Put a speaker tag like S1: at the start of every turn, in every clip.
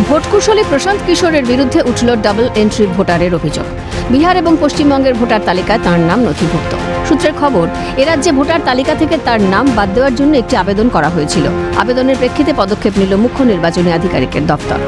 S1: ভোটকুশলী প্রশান্ত কিশোরের বিরুদ্ধে উঠল ডাবল এন্ট্রি ভোটারের অভিযোগ। বিহার এবং পশ্চিমবঙ্গের ভোটার তালিকায় তাঁর নাম নথিভুক্ত। সূত্রের খবর, এ রাজ্যে ভোটার তালিকা থেকে তার নাম বাদ দেওয়ার জন্য একটি আবেদন করা হয়েছিল। আবেদনের প্রেক্ষিতে পদক্ষেপ নিল মুখ্য নির্বাচনী আধিকারিকের দপ্তর।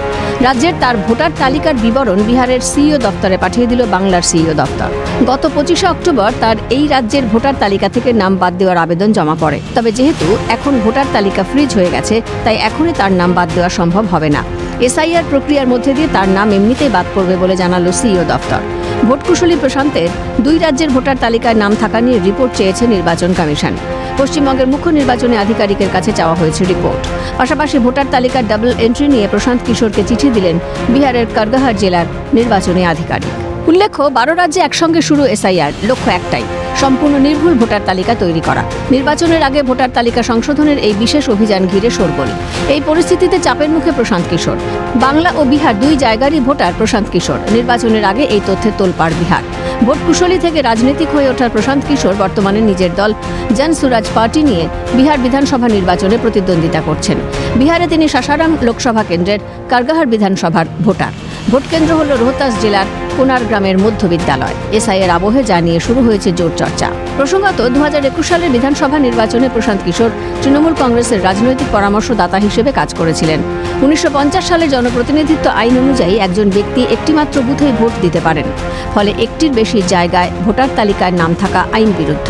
S1: রাজ্যের তার ভোটার তালিকার বিবরণ বিহারের সিইও দপ্তরে পাঠিয়ে দিল বাংলার সিইও দপ্তর। গত 25 অক্টোবর তার এই রাজ্যের ভোটার তালিকা থেকে নাম বাদ দেওয়ার আবেদন জমা পড়ে। তবে যেহেতু এখন ভোটার তালিকা ফ্রিজ হয়ে গেছে, তাই এখনই তার নাম বাদ দেওয়া সম্ভব হবে না। এসআইআর প্রক্রিয়ার মধ্যে দিয়ে তার নাম এমনিতেই বাদ পড়বে বলে জানালো সিইও দপ্তর। ভোটকুশলী প্রশান্তের 2 রাজ্যের ভোটার তালিকায় নাম থাকা নিয়ে রিপোর্ট চেয়েছে নির্বাচন কমিশন। পশ্চিমবঙ্গের মুখ্য নির্বাচনী আধিকারিকের কাছে চাওয়া হয়েছে রিপোর্ট। পাশাপাশি ভোটার তালিকার ডাবল এন্ট্রি নিয়ে প্রশান্ত কিশোরকে চিঠি দিলেন বিহারের কারগাহার জেলার নির্বাচনী আধিকারিক। উল্লেখ্য, 12 রাজ্যে একসঙ্গে শুরু এসআইআর, লক্ষ্য একটাই, সম্পূর্ণ নির্ভুল ভোটার তালিকা তৈরি করা। নির্বাচনের আগে ভোটার তালিকা সংশোধনের এই বিশেষ অভিযান ঘিরে শোরগোল। এই পরিস্থিতিতে চাপের মুখে প্রশান্ত কিশোর। বাংলা ও বিহার 2 জায়গারই ভোটার প্রশান্ত কিশোর। নির্বাচনের আগে এই তথ্যে তোলপাড় বিহার। ভোটকুশলী থেকে রাজনৈতিক হয়ে ওঠা প্রশান্ত কিশোর বর্তমানে নিজের দল জনসুরাজ পার্টি নিয়ে বিহার বিধানসভা নির্বাচনে প্রতিদ্বন্দ্বিতা করছেন। বিহারে তিনি সাসারাম লোকসভা কেন্দ্রের কারগাহার বিধানসভার ভোটার। ভোটকেন্দ্র হল রোহতাস জেলার কোনার গ্রামের মধ্য বিদ্যালয়। এসআইয়ের আবহে যা নিয়ে শুরু হয়েছে জোর চর্চা। প্রসঙ্গত, 2021 সালের বিধানসভা নির্বাচনে প্রশান্ত কিশোর তৃণমূল কংগ্রেসের রাজনৈতিক পরামর্শদাতা হিসেবে কাজ করেছিলেন। 1950 সালের জনপ্রতিনিধিত্ব আইন অনুযায়ী একজন ব্যক্তি একটিমাত্র বুথেই ভোট দিতে পারেন। ফলে একটির বেশি জায়গায় ভোটার তালিকায় নাম থাকা আইন বিরুদ্ধ।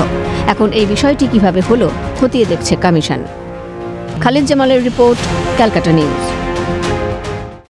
S1: এখন এই বিষয়টি কিভাবে হলো খতিয়ে দেখছে কমিশন। খালিদ জামালের রিপোর্ট, ক্যালকাটা নিউজ।